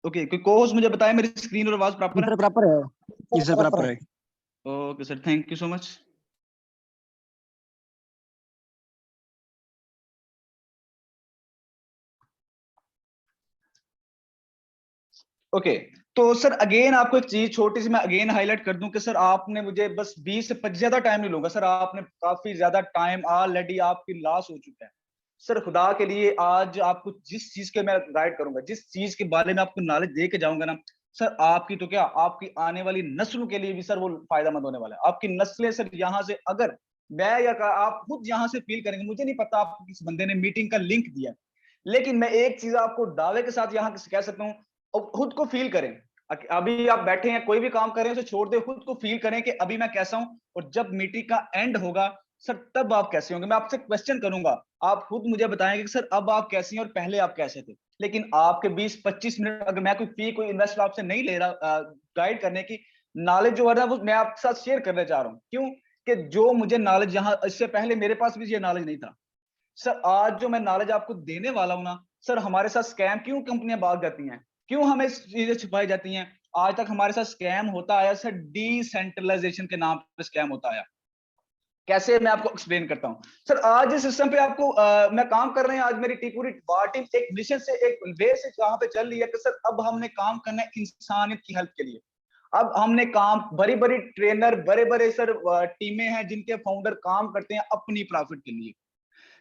Okay, कोई co-host मुझे बताए मेरी स्क्रीन और आवाज प्रॉपर है? सर प्रॉपर है। जी सर प्रॉपर है। Okay sir, thank you so much. Okay, तो सर अगेन आपको एक चीज छोटी सी मैं अगेन हाईलाइट कर दूं कि सर आपने मुझे बस 20 से 25 ज्यादा टाइम नहीं लूंगा सर, आपने काफी ज्यादा टाइम ऑलरेडी आपकी लॉस हो चुका है। सर खुदा के लिए आज आपको जिस चीज के मैं गाइड करूंगा, जिस चीज के बारे में आपको नॉलेज दे के जाऊंगा ना सर, आपकी तो क्या आपकी आने वाली नस्लों के लिए भी सर वो फायदेमंद होने वाला है। आपकी नस्लें सर यहाँ से अगर मैं या आप खुद यहाँ से फील करेंगे, मुझे नहीं पता आपको किस बंदे ने मीटिंग का लिंक दिया, लेकिन मैं एक चीज आपको दावे के साथ यहाँ कह सकता हूँ, और खुद को फील करें। अभी आप बैठे हैं कोई भी काम कर रहे हैं उसे छोड़ दे, खुद को फील करें कि अभी मैं कैसा हूं, और जब मीटिंग का एंड होगा सर तब आप कैसे होंगे। मैं आपसे क्वेश्चन करूंगा, आप खुद मुझे बताएंगे कि सर अब आप कैसे हैं और पहले आप कैसे थे। लेकिन आपके 20-25 मिनट अगर मैं कोई फी कोई इन्वेस्ट आपसे नहीं ले रहा गाइड करने की, नॉलेज जो है ना वो मैं आपके साथ शेयर करना चाह रहा हूँ। क्यों कि जो मुझे नॉलेज यहाँ इससे पहले मेरे पास भी ये नॉलेज नहीं था सर, आज जो मैं नॉलेज आपको देने वाला हूं ना सर, हमारे साथ स्कैम क्यों कंपनियां भाग जाती हैं, क्यों हमें चीजें छुपाई जाती हैं। आज तक हमारे साथ स्कैम होता आया सर, डिसेंट्रलाइजेशन के नाम पर स्कैम होता आया। कैसे मैं आपको एक्सप्लेन करता हूं सर, आज इस सिस्टम पे आपको मैं काम कर रहे हैं, आज मेरी पूरी टीम एक मिशन से एक वे से कहां पे चल रही है कि सर अब हमने काम करना है इंसानियत की हेल्प के लिए। अब हमने काम बड़ी बड़ी ट्रेनर बड़े बड़े सर टीमें हैं जिनके फाउंडर काम करते हैं अपनी प्रॉफिट के लिए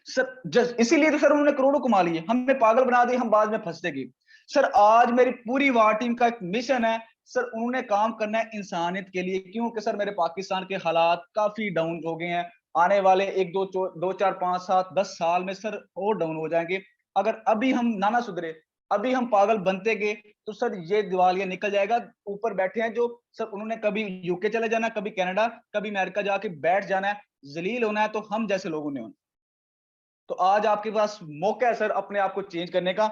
सर, जस्ट इसीलिए तो सर उन्होंने करोड़ों कमा लिए, हमें पागल बना दिए, हम बाद में फंसते गए। सर आज मेरी पूरी वार टीम का एक मिशन है सर, उन्होंने काम करना है इंसानियत के लिए। क्योंकि सर मेरे पाकिस्तान के हालात काफी डाउन हो गए हैं, आने वाले 1 2 4 5 7 10 साल में सर और डाउन हो जाएंगे। अगर अभी हम ना सुधरे, अभी हम पागल बनते गए तो सर ये दिवालिया निकल जाएगा। ऊपर बैठे हैं जो सर, उन्होंने कभी यूके चले जाना, कभी कनाडा, कभी अमेरिका जाके बैठ जाना है, जलील होना है, तो हम जैसे लोगों ने होना। तो आज आपके पास मौका है सर अपने आप को चेंज करने का।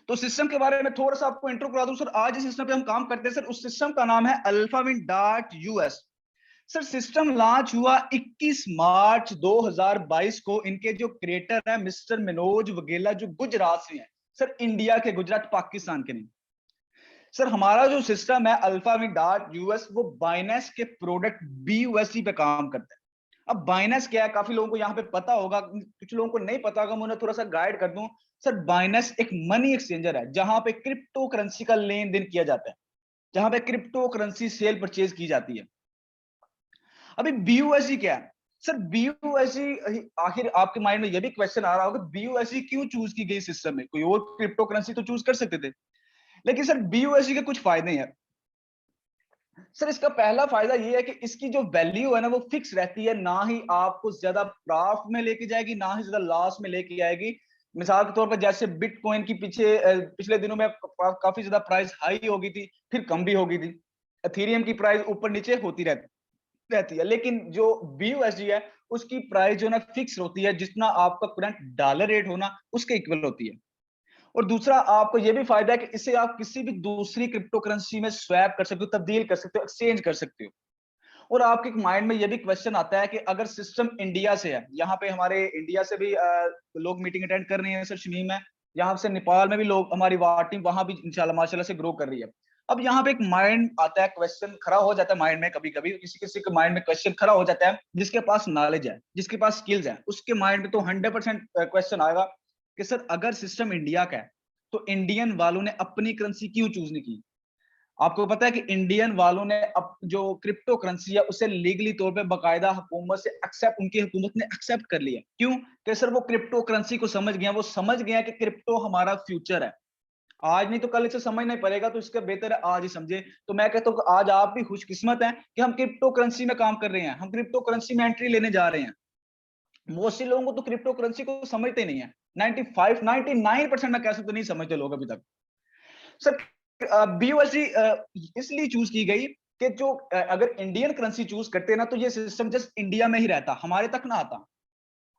तो सिस्टम के बारे में थोड़ा सा आपको इंट्रो करा दूं सर, आज जिस सिस्टम पे हम काम करते हैं सर, उस सिस्टम का नाम है alphawind.us। सर सिस्टम लॉन्च हुआ 21 मार्च 2022 को। इनके जो क्रिएटर है मिस्टर मनोज वगेला, जो गुजरात से हैं सर, इंडिया के, गुजरात पाकिस्तान के नहीं। सर हमारा जो सिस्टम है alphawind.us वो बाइनेंस के प्रोडक्ट BUSD पे काम करता है। अब बाइनेंस क्या है, काफी लोगों को यहाँ पे पता होगा, कुछ लोगों को नहीं पता होगा, मैं उन्हें थोड़ा सा गाइड कर दूं। सर बाइनेंस एक मनी एक्सचेंजर है जहां पे क्रिप्टो करेंसी का लेन देन किया जाता है, जहां पे क्रिप्टो करेंसी सेल परचेज की जाती है। अभी BUSD क्या है सर, BUSD आखिर आपके माइंड में यह भी क्वेश्चन आ रहा होगा, BUSD क्यों चूज की गई सिस्टम में, कोई और क्रिप्टो करेंसी तो चूज कर सकते थे। लेकिन सर BUSD के कुछ फायदे हैं सर। इसका पहला फायदा ये है कि इसकी जो वैल्यू है ना वो फिक्स रहती है, ना ही आपको ज्यादा प्रॉफिट में लेके जाएगी, ना ही ज्यादा लॉस में लेके आएगी। मिसाल के तौर पर जैसे बिटकॉइन की पिछले दिनों में काफी ज्यादा प्राइस हाई हो गई थी, फिर कम भी हो गई थी। एथेरियम की प्राइस ऊपर नीचे होती रहती है, लेकिन जो BUSD है उसकी प्राइस जो ना फिक्स होती है, जितना आपका करंट डॉलर रेट होना उसके इक्वल होती है। और दूसरा आपको यह भी फायदा है कि इससे आप किसी भी दूसरी क्रिप्टो करेंसी में स्वैप कर सकते हो, तब्दील कर सकते हो, एक्सचेंज कर सकते हो। और आपके माइंड में यह भी क्वेश्चन आता है कि अगर सिस्टम इंडिया से है, यहाँ पे हमारे इंडिया से भी लोग मीटिंग अटेंड कर रहे हैं सर, शमीम है, यहाँ से नेपाल में भी लोग, हमारी वार टीम वहां भी इंशाल्लाह माशाल्लाह से ग्रो कर रही है। अब यहाँ पे एक माइंड आता है, क्वेश्चन खड़ा हो जाता है माइंड में, कभी कभी किसी किसी के माइंड में क्वेश्चन खड़ा हो जाता है, जिसके पास नॉलेज है, जिसके पास स्किल्स है, उसके माइंड में तो 100% क्वेश्चन आएगा कि सर अगर सिस्टम इंडिया का है तो इंडियन वालों ने अपनी करेंसी क्यों चूज नहीं की। आपको पता है कि इंडियन वालों ने अब जो क्रिप्टो करेंसी है उसे लीगली तौर पे बाकायदा हुकूमत से एक्सेप्ट, उनकी हुकूमत ने एक्सेप्ट कर लिया। क्यों कि सर वो क्रिप्टो करेंसी को समझ गया, वो समझ गया कि क्रिप्टो हमारा फ्यूचर है। आज नहीं तो कल इसे समझ नहीं पड़ेगा, तो इसके बेहतर है आज ही समझे। तो मैं कहता हूँ आज आप भी खुशकिस्मत हैं कि हम क्रिप्टो करेंसी में काम कर रहे हैं, हम क्रिप्टो करेंसी में एंट्री लेने जा रहे हैं। मोस्टली लोगों को तो क्रिप्टो करेंसी को समझते नहीं है, 99% मैं कह सकता नहीं समझते लोग अभी तक। सर BUSD इसलिए चूज की गई कि जो अगर इंडियन करेंसी चूज करते ना तो ये सिस्टम जस्ट इंडिया में ही रहता, हमारे तक ना आता।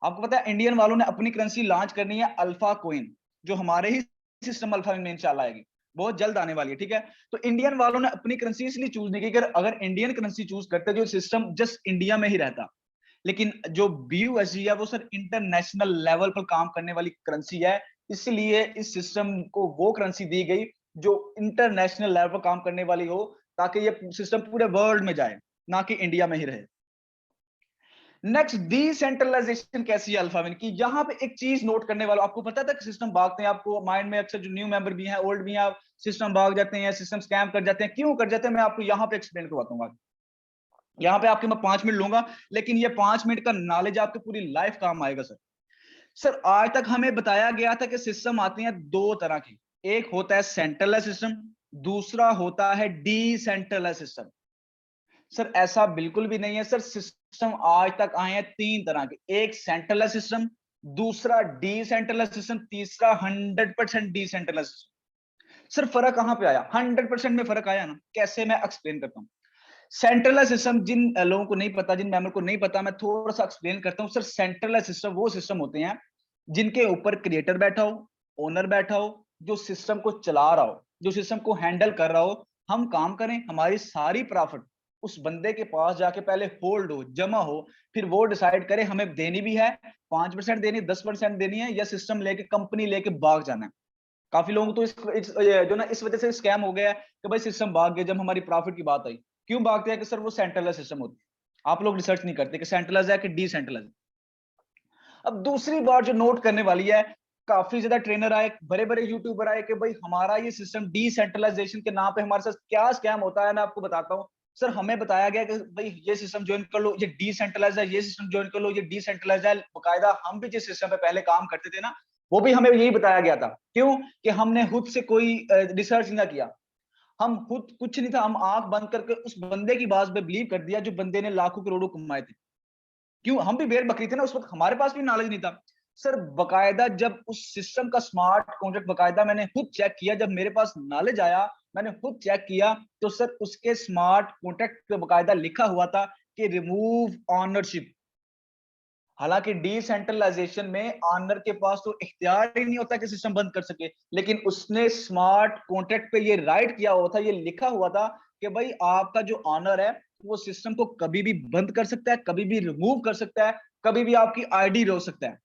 आपको पता है इंडियन वालों ने अपनी करेंसी लॉन्च करनी है अल्फा कोइन, जो हमारे ही सिस्टम अल्फा में इंशाल्लाह आएगी, बहुत जल्द आने वाली है, ठीक है। तो इंडियन वालों ने अपनी करेंसी इसलिए चूज नहीं की, अगर इंडियन करेंसी चूज करते जो सिस्टम जस्ट इंडिया में ही रहता। लेकिन जो BUSD है वो सर इंटरनेशनल लेवल पर काम करने वाली करेंसी है, इसलिए इस सिस्टम को वो करेंसी दी गई जो इंटरनेशनल लेवल पर काम करने वाली हो, ताकि ये सिस्टम पूरे वर्ल्ड में जाए, ना कि इंडिया में ही रहे। नेक्स्ट, डिसेंट्रलाइजेशन कैसी है अल्फाविन की? यहाँ पे एक चीज नोट करने वाला, आपको पता था कि सिस्टम भागते हैं, आपको माइंड में अक्सर जो न्यू मेंबर भी हैं, ओल्ड भी हैं, सिस्टम भाग जाते हैं, सिस्टम स्कैम कर जाते हैं, क्यों कर जाते हैं, मैं आपको यहाँ पे एक्सप्लेन करवाता हूँ। यहाँ पे आपके मैं 5 मिनट लूंगा, लेकिन ये 5 मिनट का नॉलेज आपकी पूरी लाइफ काम आएगा सर। सर आज तक हमें बताया गया था कि सिस्टम आते हैं दो तरह के, एक होता है सेंट्रलाइज सिस्टम, दूसरा होता है डिसेंट्रलाइज सिस्टम। सर ऐसा बिल्कुल भी नहीं है सर, सिस्टम आज तक आए हैं तीन तरह के, एक सेंट्रलाइज सिस्टम, दूसरा डिसेंट्रलाइज सिस्टम, तीसरा 100% डिसेंट्रलाइज सिस्टम। सर फर्क कहां पे आया? 100% में फर्क आया ना, कैसे मैं एक्सप्लेन करता हूं। सेंट्रलाइज सिस्टम, जिन लोगों को नहीं पता, जिन मेंबर को नहीं पता, मैं थोड़ा सा एक्सप्लेन करता हूं। सर सेंट्रलाइज सिस्टम वो सिस्टम होते हैं जिनके ऊपर क्रिएटर बैठा हो, ओनर बैठा हो, जो सिस्टम को चला रहा हो, जो सिस्टम को हैंडल कर रहा हो, हम काम करें, हमारी सारी प्रॉफिट उस बंदे के पास जाके पहले होल्ड हो, जमा हो, फिर वो डिसाइड करे हमें देनी भी है, 5% देनी, 10% देनी है, या सिस्टम लेके, कंपनी लेके भाग जाना है। काफी लोगों तो जो ना इस वजह से स्कैम हो गया है कि भाई सिस्टम भाग गया जब हमारी प्रॉफिट की बात आई। क्यों भागते हैं? कि सर वो सेंट्रलाइज सिस्टम होती है, आप लोग रिसर्च नहीं करते कि सेंट्रलाइज है कि डिसेंट्रलाइज। अब दूसरी बात जो नोट करने वाली है, काफी ज्यादा ट्रेनर आए, बड़े बड़े यूट्यूबर आए कि भाई हमारा ये सिस्टम डिसेंट्रलाइजेशन के नाम पे हमारे साथ क्या स्कैम होता है, मैं आपको बताता हूँ। सर हमें बताया गया कि भाई ये सिस्टम ज्वाइन कर लो, ये डिसेंट्रलाइज है, ये सिस्टम ज्वाइन कर लो, ये डिसेंट्रलाइज है। बाकायदा हम भी जिस सिस्टम पे पहले काम करते थे ना, वो भी हमें यही बताया गया था। क्यों? कि हमने खुद से कोई रिसर्च ना किया, हम खुद कुछ नहीं था, हम आंख बंद करके उस बंदे की बात पे बिलीव कर दिया जो बंदे ने लाखों करोड़ों कमाए थे। क्यों? हम भी भेड़ बकरी थे ना, उस वक्त हमारे पास भी नॉलेज नहीं था। सर बकायदा जब उस सिस्टम का स्मार्ट कॉन्ट्रैक्ट बकायदा मैंने खुद चेक किया, जब मेरे पास नॉलेज आया, मैंने खुद चेक किया, तो सर उसके स्मार्ट कॉन्ट्रैक्ट पे बकायदा लिखा हुआ था कि रिमूव ऑनरशिप। हालांकि डिसेंट्रलाइजेशन में ऑनर के पास तो इख्तियार ही नहीं होता कि सिस्टम बंद कर सके, लेकिन उसने स्मार्ट कॉन्ट्रैक्ट पे ये राइट किया हुआ था, ये लिखा हुआ था कि भाई आपका जो ऑनर है वो सिस्टम को कभी भी बंद कर सकता है, कभी भी रिमूव कर सकता है, कभी भी आपकी आईडी रोक सकता है।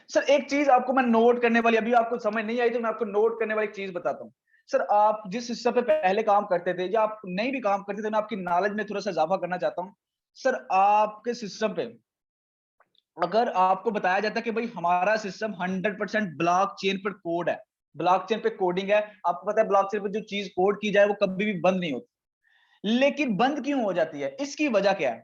सर एक चीज आपको मैं नोट करने वाली, अभी आपको समझ नहीं आई तो मैं आपको नोट करने वाली एक चीज बताता हूँ। सर आप जिस सिस्टम पे पहले काम करते थे या आप नहीं भी काम करते थे, मैं आपकी नॉलेज में थोड़ा सा इजाफा करना चाहता हूँ। सर आपके सिस्टम पे अगर आपको बताया जाता है कि भाई हमारा सिस्टम 100% ब्लॉक चेन पर कोड है, ब्लॉक चेन पे कोडिंग है, आपको पता है ब्लॉक चेन पे जो चीज कोड की जाए वो कभी भी बंद नहीं होती, लेकिन बंद क्यों हो जाती है, इसकी वजह क्या है?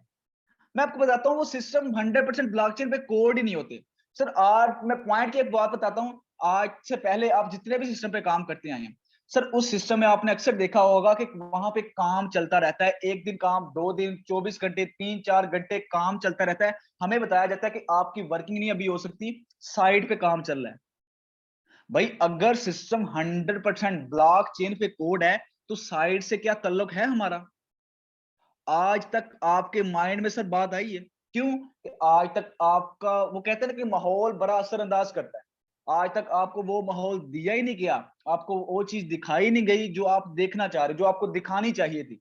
मैं आपको बताता हूँ, वो सिस्टम 100% ब्लॉकचेन पे कोड ही नहीं होते। सर आज मैं पॉइंट की एक बात बताता हूँ, आज से पहले आप जितने भी सिस्टम पे काम करते आए हैं, सर उस सिस्टम में आपने अक्सर देखा होगा कि वहां पे काम चलता रहता है, एक दिन काम, 2 दिन, 24 घंटे, 3-4 घंटे काम चलता रहता है। हमें बताया जाता है कि आपकी वर्किंग नहीं अभी हो सकती, साइड पे काम चल रहा है। भाई अगर सिस्टम 100% ब्लॉक चेन पे कोड है, तो साइड से क्या ताल्लुक है हमारा? आज तक आपके माइंड में सर बात आई है? क्यों? कि आज तक आपका वो कहते हैं ना कि माहौल बड़ा असरअंदाज करता है। आज तक आपको वो माहौल दिया ही नहीं गया, आपको वो चीज दिखाई नहीं गई जो आप देखना चाह रहे, जो आपको दिखानी चाहिए थी।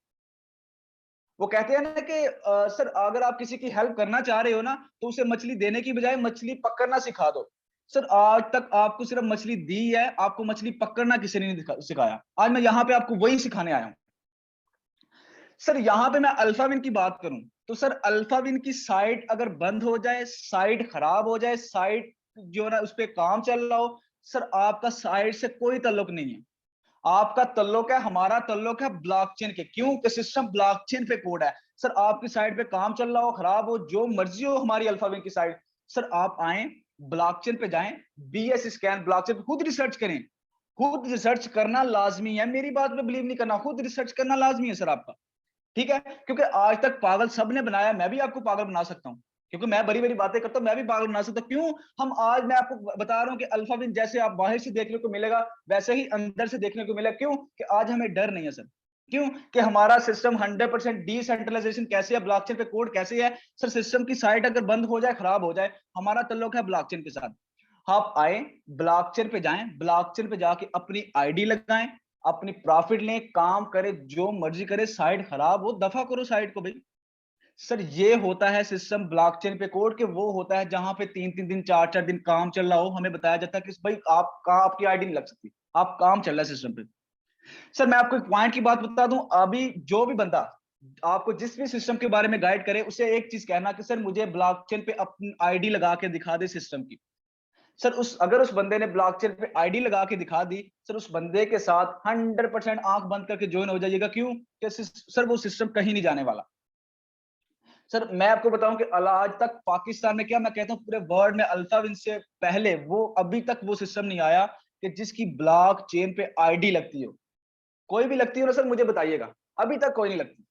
वो कहते हैं ना कि सर अगर आप किसी की हेल्प करना चाह रहे हो ना, तो उसे मछली देने की बजाय मछली पकड़ना सिखा दो। सर आज तक आपको सिर्फ मछली दी है, आपको मछली पकड़ना किसी ने नहीं सिखाया। आज मैं यहाँ पे आपको वही सिखाने आया हूँ। सर यहां पे मैं अल्फाविन की बात करूं, तो सर अल्फाविन की साइट अगर बंद हो जाए, साइट खराब हो जाए, साइट जो है ना उस पर काम चल रहा हो, सर आपका साइट से कोई ताल्लुक नहीं है। आपका ताल्लुक है, हमारा ताल्लुक है ब्लॉकचेन के। क्यों? कि सिस्टम ब्लॉकचेन पे कोड है। सर आपकी साइट पे काम चल रहा हो, खराब हो, जो मर्जी हो, हमारी अल्फाविन की साइट, सर आप आए, ब्लॉकचेन पे जाएं, बीएस स्कैन ब्लॉकचेन पे खुद रिसर्च करें। खुद रिसर्च करना लाजमी है, मेरी बात पे बिलीव नहीं करना, खुद रिसर्च करना लाजमी है सर आपका। ठीक है? क्योंकि आज तक पागल सबने बनाया, मैं भी आपको पागल बना सकता हूं, क्योंकि मैं बड़ी बड़ी बातें करता हूं, मैं भी पागल बना सकता हूं। क्यों? हम आज मैं आपको बता रहा हूं कि अल्फाविन जैसे आप बाहर से देखने को मिलेगा, वैसे ही अंदर से देखने को मिलेगा। क्यों? कि आज हमें डर नहीं है सर। क्यों? कि हमारा सिस्टम 100% डिसेंट्रलाइजेशन कैसे है, ब्लॉकचेन पे कोड कैसे है। सर सिस्टम की साइट अगर बंद हो जाए, खराब हो जाए, हमारा ताल्लुक है ब्लॉकचेन के साथ। आप आए, ब्लॉकचेन पे जाएं, ब्लॉकचेन पे जाके अपनी आईडी लगाएं, अपनी प्रॉफिट लें, काम करे, जो मर्जी करे, साइट खराब हो दफा करो साइट को भाई। सर ये होता है सिस्टम ब्लॉकचेन पे कोड के, वो होता है जहां पे 3-3 दिन, 4-4 दिन काम चल रहा हो, हमें बताया जाता है कि भाई आपका आपकी आईडी नहीं लग सकती। आप काम चल रहा है सिस्टम पे। सर मैं आपको एक पॉइंट की बात बता दूं, अभी जो भी बंदा आपको जिस भी सिस्टम के बारे में गाइड करे, उसे एक चीज कहना कि सर मुझे ब्लॉकचेन पे अपनी आईडी लगा के दिखा दे सिस्टम की। सर अगर उस बंदे ने ब्लॉकचेन पे आईडी लगा के दिखा दी, सर उस बंदे के साथ 100% आंख बंद करके ज्वाइन हो जाइएगा। क्यों? कि सर वो सिस्टम कहीं नहीं जाने वाला। सर मैं आपको बताऊं कि आज तक पाकिस्तान में, क्या मैं कहता हूं पूरे वर्ल्ड में, अल्फाविन से पहले वो अभी तक वो सिस्टम नहीं आया कि जिसकी ब्लॉक चेन पे आईडी लगती हो। कोई भी लगती हो ना सर मुझे बताइएगा, अभी तक कोई नहीं लगती।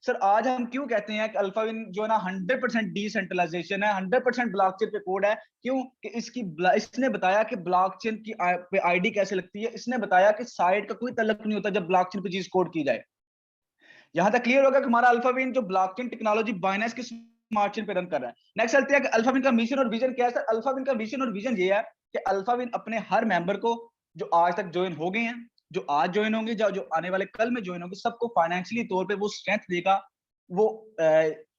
सर आज हम क्यों कहते हैं कि अल्फाविन जो है ना 100% डिसेंट्रलाइजेशन है, 100% ब्लॉकचेन पे कोड है। क्यों? कि इसने बताया कि ब्लॉकचेन की पे आईडी कैसे लगती है। इसने बताया कि साइट का कोई तल्लुक नहीं होता जब ब्लॉकचेन पे चीज कोड की जाए। यहां तक क्लियर होगा कि हमारा अल्फाविन जो ब्लॉकचेन टेक्नोलॉजी बाइनेंस के स्मार्ट चेन पे रन कर रहा है। नेक्स्ट चलते हैं कि अल्फाविन का मिशन और विजन क्या है। सर अल्फाविन का मिशन और विजन ये है कि अल्फाविन अपने हर मेंबर को, जो आज तक ज्वाइन हो गए हैं, जो आज ज्वाइन होंगे, जो आने वाले कल में ज्वाइन होंगे, सबको फाइनेंशियली तौर पे वो स्ट्रेंथ देगा, वो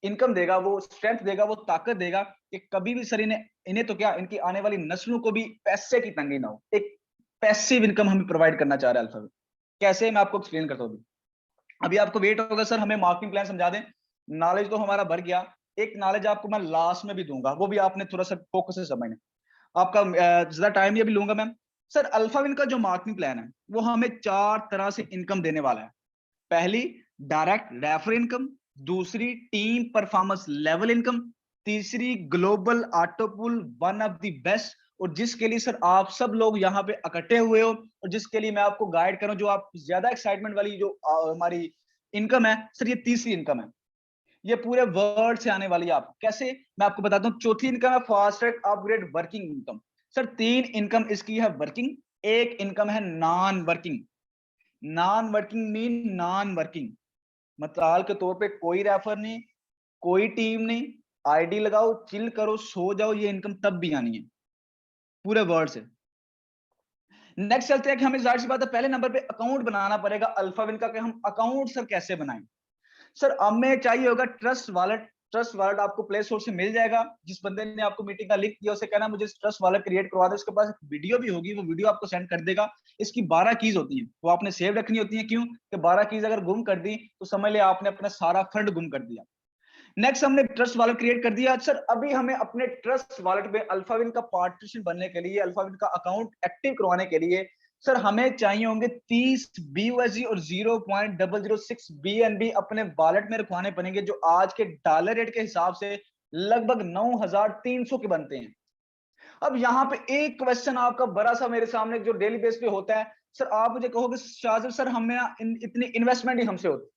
इनकम देगा, वो स्ट्रेंथ देगा, वो ताकत देगा कि कभी भी सर इन्हें तो क्या, इनकी आने वाली नस्लों को भी पैसे की तंगी ना हो। एक पैसिव इनकम हमें प्रोवाइड करना चाह रहा है अल्फाविन। कैसे, मैं आपको एक्सप्लेन करता हूँ। अभी आपको वेट होगा सर हमें मार्केटिंग प्लान समझा दें। नॉलेज तो हमारा भर गया, एक नॉलेज आपको मैं लास्ट में भी दूंगा, वो भी आपने थोड़ा सा फोकस से समझना। आपका ज्यादा टाइम भी अभी लूंगा मैम। सर अल्फाविन का जो मार्केटिंग प्लान है वो हमें 4 तरह से इनकम देने वाला है। पहली, डायरेक्ट रेफर इनकम। दूसरी, टीम परफॉर्मेंस लेवल इनकम। तीसरी, global auto pool, one of the best, और जिसके लिए सर आप सब लोग यहाँ पे इकट्ठे हुए हो, और जिसके लिए मैं आपको गाइड करूं, जो आप ज्यादा एक्साइटमेंट वाली जो हमारी इनकम है सर, ये तीसरी इनकम है। ये पूरे वर्ल्ड से आने वाली है। आपको कैसे, मैं आपको बताता हूँ। चौथी इनकम है fast track upgrade working income. Sir 3 income इसकी है वर्किंग, एक इनकम है non working. Non working mean non working, मिसाल के तौर पे कोई रेफर नहीं, कोई टीम नहीं, आईडी लगाओ, चिल करो, सो जाओ, ये इनकम तब भी आनी है पूरे वर्ल्ड से। नेक्स्ट चलते हैं कि हमें जाहिर सी बात है पहले नंबर पे अकाउंट बनाना पड़ेगा अल्फाविन का, कि हम अकाउंट सर कैसे बनाएं। सर हमें चाहिए होगा ट्रस्ट वॉलेट। ट्रस्ट वॉलेट आपको प्ले स्टोर से मिल जाएगा। जिस बंदे ने आपको मीटिंग का लिंक दिया उसे कहना मुझे ट्रस्ट वॉलेट क्रिएट करवा दे। उसके पास एक वीडियो भी होगी, वो वीडियो आपको सेंड कर देगा। इसकी 12 कीज होती हैं, वो आपने सेव रखनी होती है। क्यों? कि 12 कीज अगर गुम कर दी तो समझ लिया आपने अपना सारा फंड गुम कर दिया। नेक्स्ट, हमने ट्रस्ट वॉलेट क्रिएट कर दिया। सर अभी हमें अपने ट्रस्ट वॉलेट में अल्फाविन का पार्टीशन बनने के लिए, अल्फाविन का अकाउंट एक्टिव करवाने के लिए सर हमें चाहिए होंगे 30 BUSD और 0.006 BNB अपने वॉलेट में रखवाने पड़ेंगे, जो आज के डॉलर रेट के हिसाब से लगभग 9300 के बनते हैं। अब यहाँ पे एक क्वेश्चन आपका बड़ा सा मेरे सामने जो डेली बेस पे होता है, सर आप मुझे कहोगे शाहज़ब सर हमें इतनी इन्वेस्टमेंट ही हमसे होती।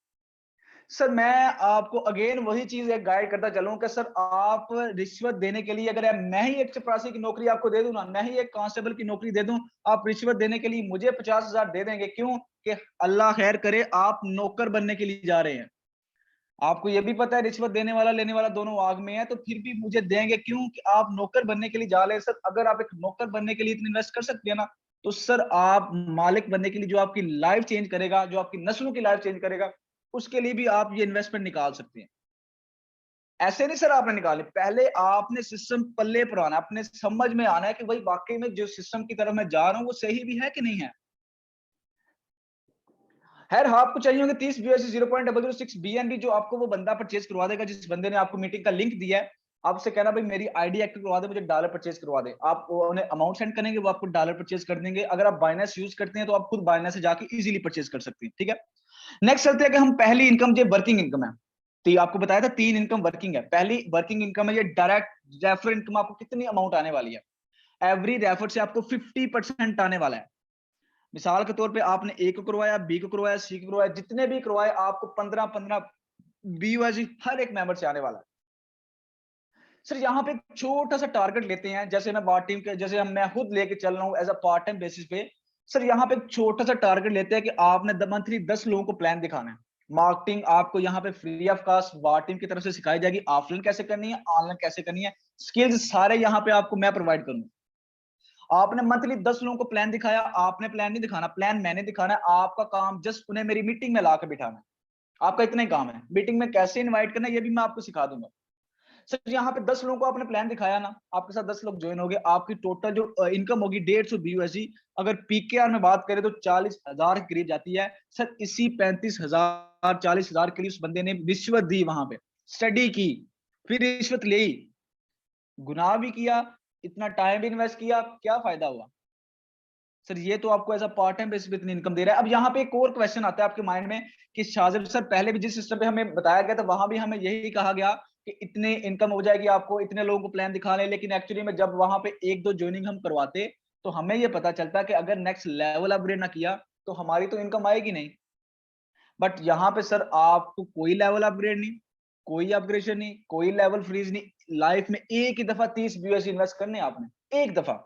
सर मैं आपको अगेन वही चीज एक गाइड करता चलूं कि सर आप रिश्वत देने के लिए, अगर मैं ही एक चपरासी की नौकरी आपको दे दूं ना, मैं ही एक कांस्टेबल की नौकरी दे दूं, आप रिश्वत देने के लिए मुझे 50,000 दे देंगे। क्यों? कि अल्लाह खैर करे आप नौकर बनने के लिए जा रहे हैं। आपको ये भी पता है रिश्वत देने वाला लेने वाला दोनों आग में है, तो फिर भी मुझे देंगे। क्यों? कि आप नौकर बनने के लिए जा रहे हैं। सर अगर आप एक नौकर बनने के लिए इतना इन्वेस्ट कर सकते हैं ना, तो सर आप मालिक बनने के लिए, जो आपकी लाइफ चेंज करेगा, जो आपकी नस्लों की लाइफ चेंज करेगा, उसके लिए भी आप ये इन्वेस्टमेंट निकाल सकते हैं। ऐसे नहीं सर आपने निकाले, पहले आपने सिस्टम पल्ले पर आना, अपने समझ में आना है कि भाई वाकई में जो सिस्टम की तरफ मैं जा रहा हूं वो सही भी है कि नहीं है। खैर आपको चाहिए होंगे 30 BUSD 0.006 BNB, जो आपको वो बंदा परचेज करवा देगा जिस बंदे ने आपको मीटिंग का लिंक दिया है। आपसे कहना भाई मेरी आईडी एक्टिव करवा दे, मुझे डॉलर परचेज करवा दे। आप उन्हें अमाउंट सेंड करेंगे, वो आपको डॉलर परचेज कर देंगे। अगर आप बाइनेंस यूज करते हैं तो आप खुद बाइनेंस से जाके इजीली परचेज कर सकते हैं। ठीक है, नेक्स्ट चलते हैं कि हम पहली इनकम जो वर्किंग इनकम है, तो आपको बताया था 3 इनकम वर्किंग है। पहली वर्किंग इनकम है ये डायरेक्ट रेफर इनकम। आपको कितनी अमाउंट आने वाली है? एवरी रेफर से आपको 50% आने वाला है। मिसाल के तौर पे आपने ए को करवाया, बी को करवाया, सी को करवाया, जितने भी करवाए आपको 15-15 BUSD हर एक मेंबर से आने वाला है। सर यहाँ पे एक छोटा सा टारगेट लेते हैं, जैसे मैं बार टीम के, जैसे मैं खुद लेके चल रहा हूँ as a part time basis पे। सर यहाँ पे एक छोटा सा टारगेट लेते हैं कि आपने मंथली 10 लोगों को प्लान दिखाना है। मार्केटिंग आपको यहाँ पे free of cost bar team की तरफ से सिखाई जाएगी, ऑफलाइन कैसे करनी है, ऑनलाइन कैसे करनी है, स्किल्स सारे यहाँ पे आपको मैं प्रोवाइड करूंगा। आपने मंथली 10 लोगों को प्लान दिखाया, आपने प्लान नहीं दिखाना, प्लान मैंने दिखाना है। आपका काम जस्ट उन्हें मेरी मीटिंग में लाकर बिठाना है। आपका इतना ही काम है। मीटिंग में कैसे इनवाइट करना है ये भी मैं आपको सिखा दूंगा। सर यहाँ पे 10 लोगों को आपने प्लान दिखाया ना, आपके साथ 10 लोग ज्वाइन हो गए, आपकी टोटल जो इनकम होगी 150 BUSD। अगर पीकेआर में बात करें तो 40,000 के करीब जाती है। सर इसी 35,000 40,000 के लिए उस बंदे ने रिश्वत दी, वहां पे स्टडी की, फिर रिश्वत ली, गुनाह भी किया, इतना टाइम भी इन्वेस्ट किया, क्या फायदा हुआ? सर ये तो आपको as a part time basis पे इतनी इनकम दे रहा है। अब यहाँ पे एक और क्वेश्चन आता है आपके माइंड में कि शाहजेब सर पहले भी जिस सिस्टम पे हमें बताया गया था वहां भी हमें यही कहा गया कि इतने इनकम हो जाएगी आपको, इतने लोगों को प्लान दिखा लें, लेकिन एक्चुअली में जब वहां पे एक दो ज्वाइनिंग हम करवाते तो हमें ये पता चलता कि अगर नेक्स्ट लेवल अपग्रेड ना किया तो हमारी तो इनकम आएगी नहीं। बट यहाँ पे सर आपको कोई लेवल अपग्रेड नहीं, कोई अपग्रेडेशन नहीं, कोई लेवल फ्रीज नहीं, लाइफ में एक ही दफा 30 BUSD इन्वेस्ट करने आपने, एक दफा।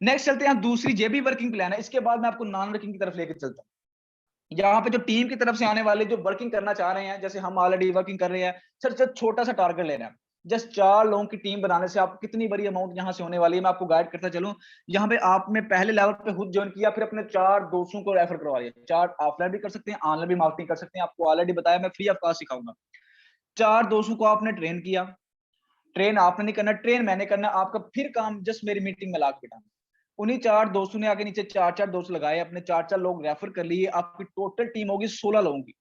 नेक्स्ट चलते हैं दूसरी जेबी वर्किंग प्लान है, इसके बाद मैं आपको नॉन वर्किंग की तरफ लेकर चलता हूं। यहाँ पे जो टीम की तरफ से आने वाले जो वर्किंग करना चाह रहे हैं, जैसे हम ऑलरेडी वर्किंग कर रहे हैं सर, जस्ट छोटा सा टारगेट ले रहे हैं, जस्ट 4 लोगों की टीम बनाने से आप कितनी बड़ी अमाउंट यहाँ से होने वाली है मैं आपको गाइड करता चलूं। यहाँ पे आपने पहले लेवल पे खुद ज्वाइन किया, फिर अपने 4 दोस्तों को रेफर करवा लिया। 4 ऑफलाइन भी कर सकते हैं, ऑनलाइन भी मार्केटिंग कर सकते हैं, आपको ऑलरेडी बताया मैं फ्री ऑफ कॉस्ट सिखाऊंगा। 4 दोस्तों को आपने ट्रेन किया, ट्रेन आपने नहीं करना, ट्रेन मैंने करना, आपका फिर काम जस्ट मेरी मीटिंग में ला के बिठाना। उन्हीं 4 दोस्तों ने आगे नीचे 4-4 दोस्त लगाए, अपने 4-4 लोग रेफर कर लिए, आपकी टोटल टीम होगी 16 लोगों की।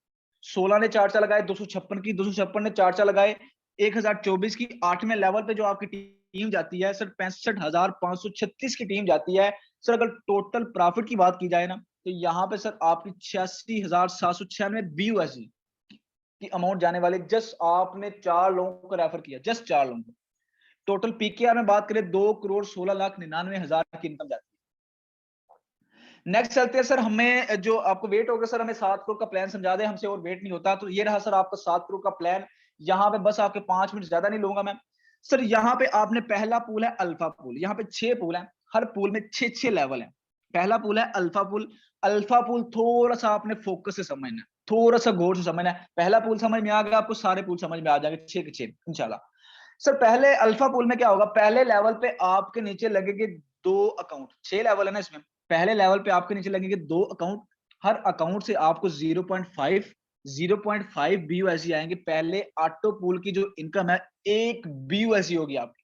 16 ने 4-4 लगाए 256 की, 256 ने 4-4 लगाए 1024 की। 8वें लेवल पे जो आपकी टीम जाती है सर 65,536 की टीम जाती है। सर अगर टोटल प्रॉफिट की बात की जाए ना तो यहाँ पे सर आपकी 86,796 BUSD की अमाउंट जाने वाली, जस्ट आपने 4 लोगों को रेफर किया, जस्ट 4 लोगों को। टोटल पीकेआर में बात करें 2,16,99,000 की इनकम जाती है। नेक्स्ट चलते हैं सर, हमें जो आपको वेट होगा सर, हमें 7 करोड़ का प्लान समझा दे, हमसे और वेट नहीं होता। तो ये रहा सर आपका 7 करोड़ का प्लान। यहाँ पे बस आपके 5 मिनट ज्यादा नहीं लूंगा मैं। सर यहाँ पे आपने पहला पूल है अल्फा पूल, यहाँ पे 6 पूल है, हर पूल में 6-6 लेवल है। पहला पूल है अल्फा पूल। अल्फा पूल थोड़ा सा आपने फोकस से समझना है, थोड़ा सा गौर से समझना है। पहला पूल समझ में आ गया आपको, सारे पूल समझ में आ जाएंगे 6 के 6 इंशाल्लाह। सर पहले अल्फा पूल में क्या होगा, पहले लेवल पे आपके नीचे लगेंगे 2 अकाउंट, 6 लेवल है ना इसमें। पहले लेवल पे आपके नीचे लगेंगे 2 अकाउंट, हर अकाउंट से आपको 0.5 BUSD आएंगे। पहले ऑटो पूल की जो इनकम है 1 BUSD होगी आपकी।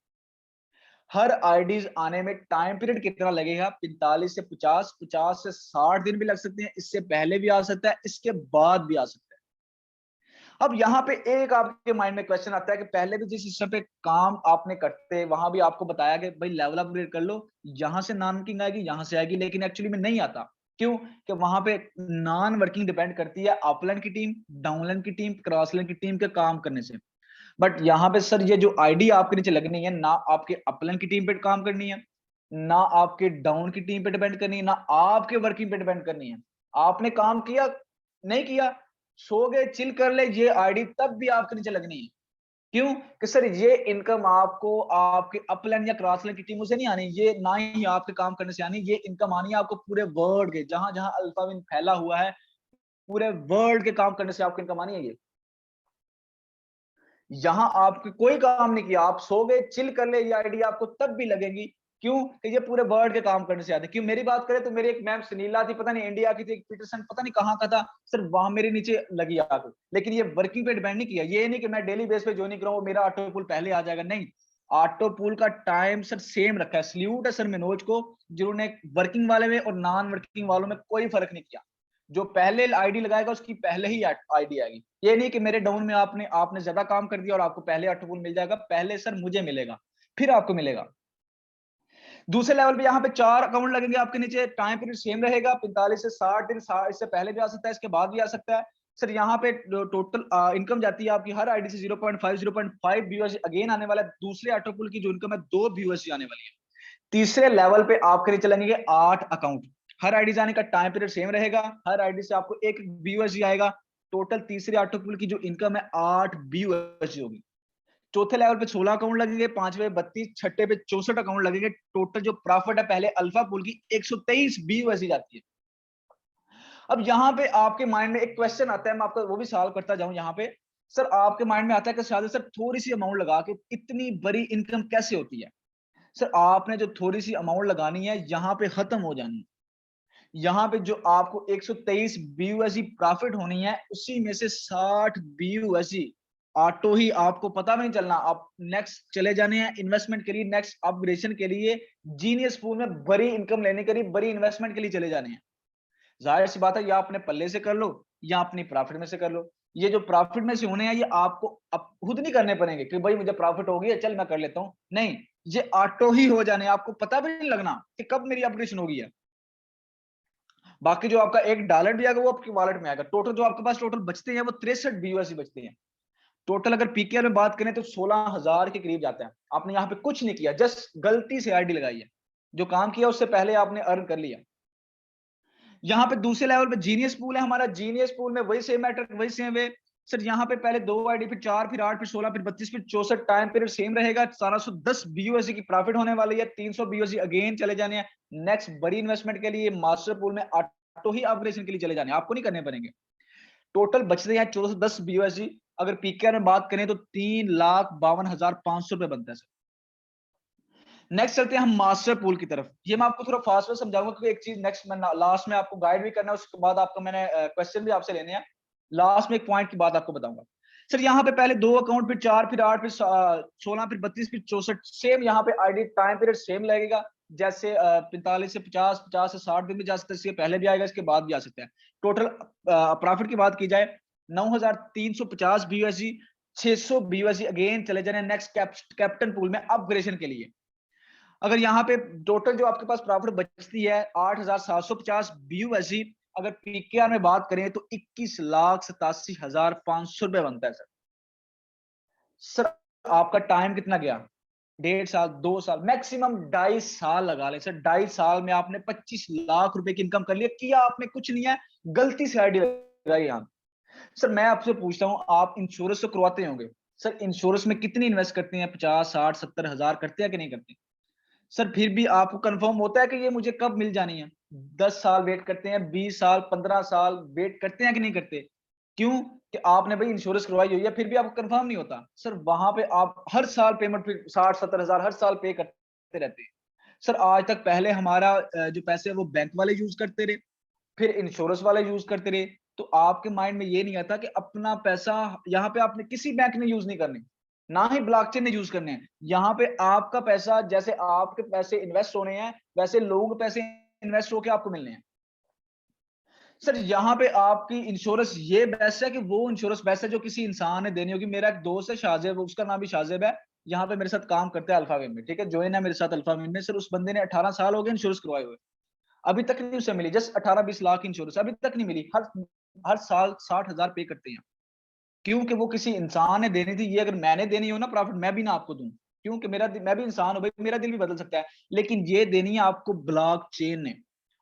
हर आईडीज आने में टाइम पीरियड कितना लगेगा, 45 से 50, 50 से 60 दिन भी लग सकते हैं, इससे पहले भी आ सकता है, इसके बाद भी आ सकता है। अब यहाँ पे एक आपके माइंड में क्वेश्चन आता है कि पहले भी जिस सिस्टम पे काम आपने करते वहां भी आपको बताया कि भाई लेवल अपग्रेड कर लो, यहाँ से नॉन वर्किंग आएगी, यहाँ से आएगी, लेकिन एक्चुअली में नहीं आता। क्यों? कि वहां पे नॉन वर्किंग डिपेंड करती है अपलाइन की टीम, डाउनलाइन की टीम, क्रॉसलाइन की टीम के काम करने से। बट यहाँ पे सर ये जो आईडी आपके नीचे लगनी है, ना आपके अपलाइन की टीम पे काम करनी है, ना आपके डाउन की टीम पे डिपेंड करनी है, ना आपके वर्किंग पे डिपेंड करनी है। आपने काम किया नहीं किया, सो गए, चिल कर ले, ये आईडी तब भी आपके नीचे लगनी है। क्यों? कि सर ये इनकम आपको आपके अपलाइन या क्रॉसलाइन की टीमों से नहीं आनी, ये ना ही आपके काम करने से आनी, ये इनकम आनी है आपको पूरे वर्ल्ड के, जहां जहां अल्फाविन फैला हुआ है पूरे वर्ल्ड के काम करने से आपको इनकम आनी है। ये यहां आपके कोई काम नहीं किया, आप सो गए, चिल कर ले, ये आईडी आपको तब भी लगेगी। क्यों? कि ये पूरे वर्ल्ड के काम करने से आते हैं। क्यों? मेरी बात करें तो मेरी एक मैम सुनीला थी, पता नहीं इंडिया की थी, पीटरसन पता नहीं कहाँ का था सर, वहां मेरे नीचे लगी आके, लेकिन ये वर्किंग पे डिपेंड नहीं किया। ये नहीं कि मैं डेली बेस पे ज्वाइन करूँ मेरा ऑटो पूल पहले आ जाएगा, नहीं। ऑटो पूल का टाइम सर सेम रखा है। सल्यूट है सर मनोज को, जिन्होंने वर्किंग वाले में और नॉन वर्किंग वालों में कोई फर्क नहीं किया। जो पहले आईडी लगाएगा उसकी पहले ही आईडी आएगी। ये नहीं कि मेरे डाउन में आपने आपने ज्यादा काम कर दिया और आपको पहले ऑटो पूल मिल जाएगा, पहले सर मुझे मिलेगा फिर आपको मिलेगा। दूसरे लेवल पे यहाँ पे 4 अकाउंट लगेंगे आपके नीचे, टाइम पीरियड सेम रहेगा 45 से 60 दिन, इससे पहले भी आ सकता है, इसके बाद भी आ सकता है। सर यहाँ पे टोटल इनकम जाती है आपकी हर आईडी से 0.5 BUSD अगेन आने वाला है। दूसरे ऑटो पूल की जो इनकम है 2 BUSD आने वाली है। तीसरे लेवल पे आपके नीचे लगेंगे 8 अकाउंट, हर आईडी जाने का टाइम पीरियड सेम रहेगा, हर आईडी से आपको 1 BUSD आएगा। टोटल तीसरे ऑटो पूल की जो इनकम है 8 BUSD होगी। चौथे लेवल पे 16 अकाउंट लगेंगे, पांचवे 32, छठे पे 64 अकाउंट लगेंगे। टोटल जो प्रॉफिट है पहले अल्फा पूल की 123 BUSD जाती है। अब यहाँ पे आपके माइंड में एक क्वेश्चन आता है, मैं आपको वो भी सवाल करता जाऊं। यहाँ पे सर आपके माइंड में आता है कि शायद सर थोड़ी सी अमाउंट लगा के इतनी बड़ी इनकम कैसे होती है? सर आपने जो थोड़ी सी अमाउंट लगानी है यहाँ पे खत्म हो जानी है। यहाँ पे जो आपको 123 BUSD प्रॉफिट होनी है, उसी में से 60 BUSD ऑटो ही, आपको पता भी नहीं चलना, आप नेक्स्ट चले जाने हैं इन्वेस्टमेंट के लिए, नेक्स्ट अपग्रेडेशन के लिए, जीनियस पूल में बड़ी इनकम लेने के लिए, बड़ी इन्वेस्टमेंट के लिए चले जाने हैं। जाहिर सी बात है, या अपने पल्ले से कर लो या अपनी प्रॉफिट में से कर लो। ये जो प्रॉफिट में से होने हैं ये आपको अब खुद नहीं करने पड़ेंगे कि भाई मुझे प्रॉफिट हो गई है चल मैं कर लेता हूं, नहीं, ये ऑटो ही हो जाने, आपको पता भी नहीं लगना कि कब मेरी अपग्रेडेशन होगी है। बाकी जो आपका $1 भी आएगा वो आपकी वॉलेट में आएगा। टोटल जो आपके पास टोटल बचते हैं वो 63 BUSD बचते हैं टोटल। अगर पीकेआर में बात करें तो 16,000 के करीब जाते हैं। आपने यहाँ पे कुछ नहीं किया, जस्ट गलती से आईडी लगाई है, जो काम किया उससे पहले आपने अर्न कर लिया। यहाँ पे दूसरे लेवल पे जीनियस पूल है हमारा। जीनियस पूल में वही सेम मैटर, वही सेम वे सर। यहाँ पे पहले 2 आईडी, फिर 4, फिर 8, फिर 16, फिर 32, फिर 64, टाइम पीरियड सेम रहेगा। 1710 BUSD की प्रॉफिट होने वाली है। 300 BUSD अगेन चले जाने हैं नेक्स्ट बड़ी इन्वेस्टमेंट के लिए, मास्टर पूल में ऑटो ही अपग्रेडेशन के लिए चले जाने, आपको नहीं करने पड़ेंगे। टोटल बचते हैं 1410 BUSD। अगर पीकेआर में बात करें तो 3,52,500 रुपए बनता है सर। नेक्स्ट चलते हैं हम मास्टर पूल की तरफ। ये मैं आपको थोड़ा फास्ट में समझाऊंगा क्योंकि एक चीज नेक्स्ट मैं लास्ट में आपको गाइड भी करना है, उसके बाद आपको मैंने क्वेश्चन भी आपसे लेने हैं। लास्ट में एक पॉइंट की बात आपको बताऊंगा सर। यहाँ पे पहले 2 अकाउंट, फिर 4, फिर 8, फिर 16, फिर 32, फिर 64, सेम यहाँ पे आईडी टाइम पीरियड सेम लगेगा। जैसे 45 से 50, 50 से 60 दिन भी जा सकते हैं, इसके पहले भी आएगा, इसके बाद भी आ सकते हैं। टोटल प्रॉफिट की बात की जाए 9,350 BUSD, 600 BUSD अगेन चले जाने नेक्स्ट कैप्टन पूल में अपग्रेडेशन के लिए। अगर यहाँ पे टोटल जो आपके पास प्रॉफिट बचती है 8,750 BUSD, अगर पीकेआर में बात करें तो 21,87,500 रुपए बनता है सर। सर आपका टाइम कितना गया? 1.5 साल, 2 साल, मैक्सिमम 2.5 साल लगा ले सर। 2.5 साल में आपने 25 लाख रुपए की इनकम कर लिया। किया आपने कुछ नहीं है, गलती से आईडी लगाई यहाँ। सर मैं आपसे पूछता हूँ, आप इंश्योरेंस तो करवाते होंगे सर, इंश्योरेंस में कितनी इन्वेस्ट करते हैं? 50, 60, 70 हजार करते हैं कि नहीं करते? सर फिर भी आपको कंफर्म होता है कि ये मुझे कब मिल जानी है? 10 साल वेट करते हैं, 20 साल, 15 साल वेट करते हैं कि नहीं करते? क्यों? कि आपने भाई इंश्योरेंस करवाई हुई है, फिर भी आपको कंफर्म नहीं होता। सर वहां पे आप हर साल पेमेंट, फिर 60, 70 हजार हर साल पे करते रहते हैं। सर आज तक पहले हमारा जो पैसे है वो बैंक वाले यूज करते रहे, फिर इंश्योरेंस वाले यूज करते रहे, तो आपके माइंड में ये नहीं आता कि अपना पैसा यहाँ पे आपने किसी बैंक ने यूज नहीं करने, ना ही ब्लॉकचेन ने यूज करने हैं। यहाँ पे आपका पैसा, जैसे आपके पैसे इन्वेस्ट होने हैं वैसे लोगों के पैसे इन्वेस्ट होके आपको मिलने हैं। सर यहाँ पे आपकी इंश्योरेंस ये बेस्ट है कि वो इंश्योरेंस बेस्ट है जो किसी इंसान ने देनी होगी। मेरा एक दोस्त है शाहजेब, उसका नाम भी शाहजेब है, यहाँ पे मेरे साथ काम करते हैं अल्फावेन में, ठीक है, ज्वाइन है मेरे साथ अल्फावेन में। सर उस बंदे ने 18 साल हो गए इंश्योरेंस करवाए हुए, अभी तक नहीं उसे मिली। जस्ट 18-20 लाख की इंश्योरेंस अभी तक नहीं मिली। हर हर साल 60,000 पे करते हैं, क्योंकि वो किसी इंसान ने देनी थी। ये अगर मैंने देनी हो ना प्रॉफिट, मैं भी ना आपको दूं, क्योंकि मैं भी इंसान हूं भाई, मेरा दिल भी बदल सकता है, लेकिन ये देनी है आपको ब्लॉकचेन ने।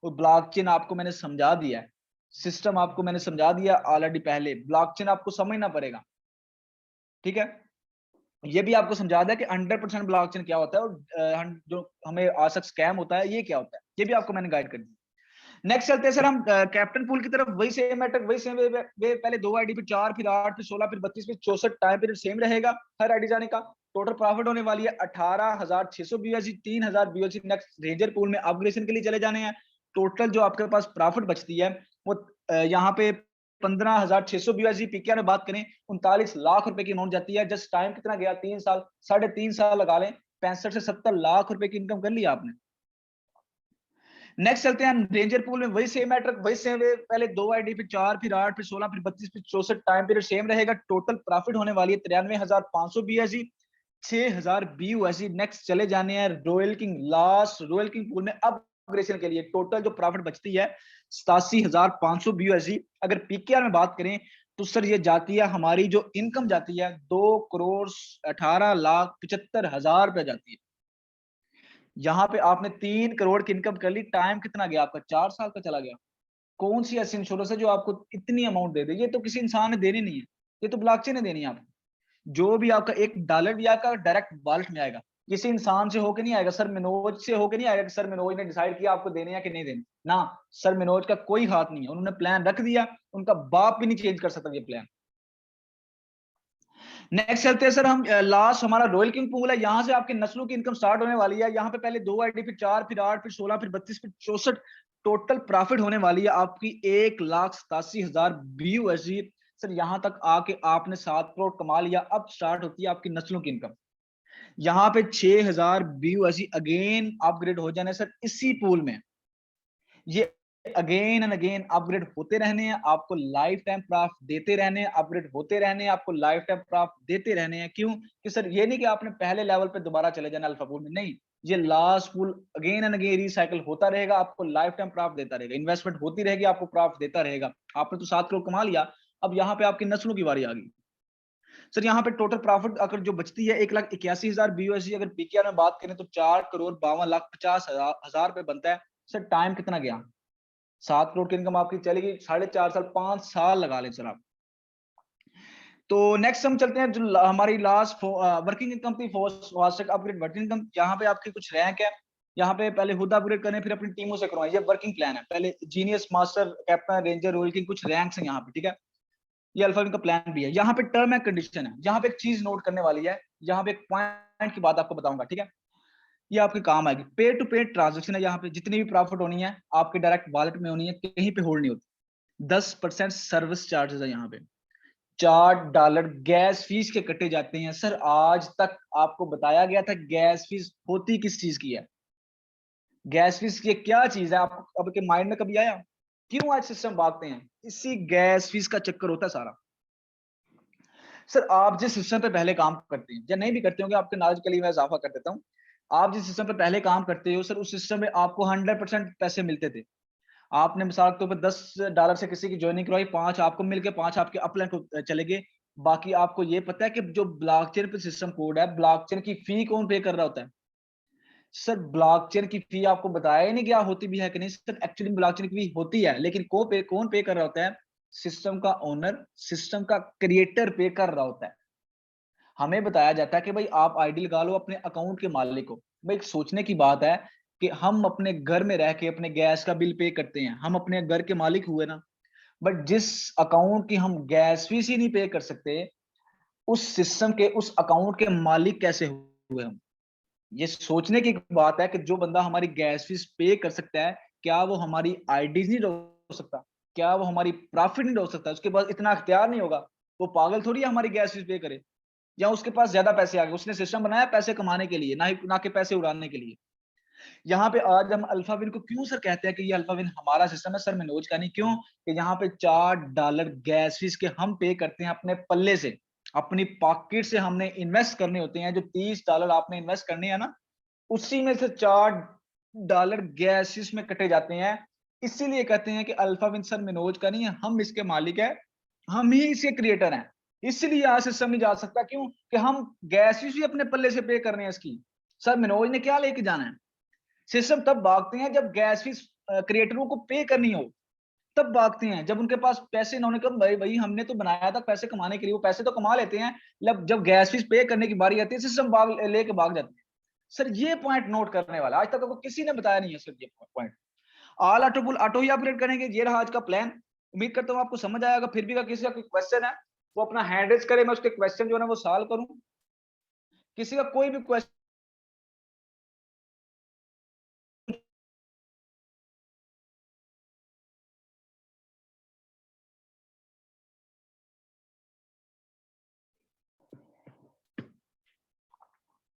और ब्लॉकचेन आपको मैंने समझा दिया है, सिस्टम आपको मैंने समझा दिया ऑलरेडी पहले। ब्लॉकचेन आपको समझना पड़ेगा, ठीक है। ये भी आपको समझा दिया कि 100% ब्लॉकचेन क्या होता है, और जो हमें आज तक स्कैम होता है ये क्या होता है, ये भी आपको मैंने गाइड कर दिया। नेक्स्ट चलते हैं सर हम कैप्टन पूल की तरफ। वही सेम मैटर, वही सेम वे पहले 2 आईडी, फिर 4, फिर 8, फिर 16, फिर 32, फिर 64, टाइम पीरियड सेम रहेगा हर आईडी जाने का। टोटल प्रॉफिट होने वाली है 18,600 BUSD, 3,000 BUSD next ranger pool में अपग्रेडेशन के लिए चले जाने हैं। टोटल जो आपके पास प्रॉफिट बचती है वो यहाँ पे 15,600 BUSD। पीकेआर में बात करें 39 लाख रुपए की अमाउंट जाती है। जस्ट टाइम कितना गया? 3 साल, 3.5 साल लगा लें, 65 से 70 लाख रुपए की इनकम कर लिया आपने। नेक्स्ट चलते हैं रेंजर पूल में। वही सेम मैटर, वही सेम वे पहले 2 आईडी, फिर 4, फिर 8, फिर 16, फिर 32, फिर 64, टाइम पीरियड सेम रहेगा। टोटल प्रॉफिट होने वाली है 93,500 BUSD, 6,000 BUSD नेक्स्ट चले जाने हैं royal king, last royal king pool में अपग्रेडेशन के लिए। टोटल जो प्रॉफिट बचती है 87,500 BUSD। अगर पीकेआर में बात करें तो सर ये जाती है, हमारी जो इनकम जाती है 2,18,75,000 रुपए जाती है। यहाँ पे आपने 3 करोड़ की इनकम कर ली, टाइम कितना गया आपका? 4 साल का चला गया। कौन सी ऐसी इंश्योरेंस है जो आपको इतनी अमाउंट दे दे? ये तो किसी इंसान ने देनी नहीं है, ये तो ब्लॉकचेन ने देनी है आपको। जो भी आपका $1 भी आपका डायरेक्ट वॉलेट में आएगा, किसी इंसान से होके नहीं आएगा। सर मनोज से होके नहीं आएगा कि सर मनोज ने डिसाइड किया आपको देने या कि नहीं देने, ना, सर मनोज का कोई हाथ नहीं है, उन्होंने प्लान रख दिया, उनका बाप भी नहीं चेंज कर सकता ये प्लान। नेक्स्ट चलते हैं सर हम, लास्ट हमारा रॉयल किंग पूल है। यहाँ से आपकी नस्लों की इनकम स्टार्ट होने वाली है। यहाँ पे पहले 2 आईडी, फिर 4, फिर 8, फिर 16, फिर 32, फिर 64, टोटल प्रॉफिट होने वाली है आपकी 1,87,000 BUSD, सर यहाँ तक आके आपने 7 करोड़ कमा लिया, अब स्टार्ट होती है आपकी नस्लों की इनकम। यहाँ पे 6000 BUSD अगेन अपग्रेड हो जाने सर इसी पूल में, ये अगेन एंड अगेन अपग्रेड होते रहने हैं, आपको लाइफ टाइम प्रॉफिट देते रहने हैं, अपग्रेड होते रहने हैं, आपको लाइफ टाइम प्रॉफिट देते रहने हैं। क्यों? कि सर ये नहीं कि आपने पहले लेवल पे दोबारा चले जाना अल्फा पूल में, नहीं, ये last pool again and again recycle होता रहेगा, आपको लाइफ टाइम प्रॉफिट देता रहेगा, इन्वेस्टमेंट होती रहेगी, आपको प्रॉफिट देता रहेगा। आपने तो 7 करोड़ कमा लिया, अब यहाँ पे आपकी नस्लों की बारी आ गई। सर यहाँ पे टोटल प्रॉफिट अगर जो बचती है 1,81,000 BUSD, अगर पीकेआर में बात करें तो 4,52,50,000 रुपए बनता है। सर टाइम कितना गया? 7 करोड़ की इनकम आपकी चलेगी 4.5 साल, 5 साल लगा लें सर आप। तो नेक्स्ट हम चलते हैं जो हमारी लास्ट वर्किंग इनकम थी, फास्टैग अपग्रेड वर्किंग इनकम। यहाँ पे आपकी कुछ रैंक है, यहाँ पे पहले खुद अपग्रेड करें फिर अपनी टीमों से करवाएं, ये वर्किंग प्लान है। पहले genius, master, captain, ranger, royal king, कुछ रैंक्स हैं यहाँ पे, ठीक है। ये अल्फा का प्लान भी है। यहाँ पे टर्म एंड कंडीशन है, यहाँ पे एक चीज नोट करने वाली है, यहाँ पे एक पॉइंट की बात आपको बताऊंगा, ठीक है। ये आपके काम आएगी। पे टू पे ट्रांजेक्शन है, यहाँ पे जितनी भी प्रॉफिट होनी है आपके डायरेक्ट वॉलेट में होनी है, कहीं पे होल्ड नहीं होती। 10% सर्विस चार्जेस है यहाँ पे, $4 गैस फीस के कटे जाते हैं। सर आज तक आपको बताया गया था गैस फीस होती किस चीज की है? गैस फीस की क्या चीज है? आपको अब के माइंड में कभी आया? क्यों आज सिस्टम भागते हैं? इसी गैस फीस का चक्कर होता है सारा। सर आप जिस सिस्टम पे पहले काम करते हैं या नहीं भी करते होंगे, आपके नॉलेज के लिए मैं इजाफा कर देता हूँ। आप जिस सिस्टम पे पहले काम करते हो सर, उस सिस्टम में आपको 100% पैसे मिलते थे। आपने मिसाल के तौर पर $10 से किसी की ज्वाइनिंग करवाई, 5 आपको मिल गए, 5 आपके अपलाइन को चले गए। बाकी आपको ये पता है कि जो ब्लॉकचेन पे सिस्टम कोड है, ब्लॉकचेन की फी कौन पे कर रहा होता है? सर ब्लॉकचेन की फी आपको बताया ही नहीं गया होती भी है कि नहीं। सर एक्चुअली ब्लॉकचेन की फी होती है, लेकिन कौन पे कर रहा होता है? सिस्टम का ओनर, सिस्टम का क्रिएटर पे कर रहा होता है। हमें बताया जाता है कि भाई आप आईडी लगा लो अपने अकाउंट के मालिक को। भाई एक सोचने की बात है कि हम अपने घर में रह के अपने गैस का बिल पे करते हैं, हम अपने घर के मालिक हुए ना। बट जिस अकाउंट की हम गैस फीस ही नहीं पे कर सकते, उस सिस्टम के उस अकाउंट के मालिक कैसे हुए हम? ये सोचने की बात है कि जो बंदा हमारी गैस फीस पे कर सकता है, क्या वो हमारी आईडीज नहीं रोक सकता? क्या वो हमारी प्रॉफिट नहीं रोक सकता? उसके पास इतना अख्तियार नहीं होगा? वो पागल थोड़ी है हमारी गैस फीस पे करे, या उसके पास ज्यादा पैसे आ गए, उसने सिस्टम बनाया पैसे कमाने के लिए, ना कि पैसे उड़ाने के लिए। यहाँ पे आज हम अल्फाविन को क्यों सर कहते हैं कि ये अल्फाविन हमारा सिस्टम है? सर मनोज का नहीं, क्यों? कि यहाँ पे $4 गैस फीस के हम पे करते हैं अपने पल्ले से, अपनी पॉकेट से हमने इन्वेस्ट करने होते हैं। जो $30 आपने इन्वेस्ट करने हैं ना, उसी में से $4 गैस फीस में कटे जाते हैं। इसीलिए कहते हैं कि अल्फाविन सर मनोज का नहीं है, हम इसके मालिक है, हम ही इसके क्रिएटर हैं। इसलिए आज सिस्टम नहीं जा सकता, क्यों? कि हम गैस फीस भी अपने पल्ले से पे कर रहे हैं इसकी। सर मनोज ने क्या लेके जाना है? सिस्टम तब भागते हैं जब गैस फीस क्रिएटरों को पे करनी हो, तब भागते हैं। जब उनके पास पैसे ना होने का, भाई भाई हमने तो बनाया था पैसे कमाने के लिए, वो पैसे तो कमा लेते हैं, जब गैस फीस पे करने की बारी आती है सिस्टम लेके भाग जाते हैं। सर ये पॉइंट नोट करने वाला, आज तक आपको किसी ने बताया नहीं है सर ये पॉइंट। ऑल ऑटो पुल ऑटो ही अपग्रेड करेंगे, ये रहा आज का प्लान। उम्मीद करता हूँ आपको समझ आएगा। फिर भी अगर किसी का कोई क्वेश्चन है वो अपना हैंड रेज करे, मैं उसके क्वेश्चन जो है वो सॉल्व करूं। किसी का कोई भी क्वेश्चन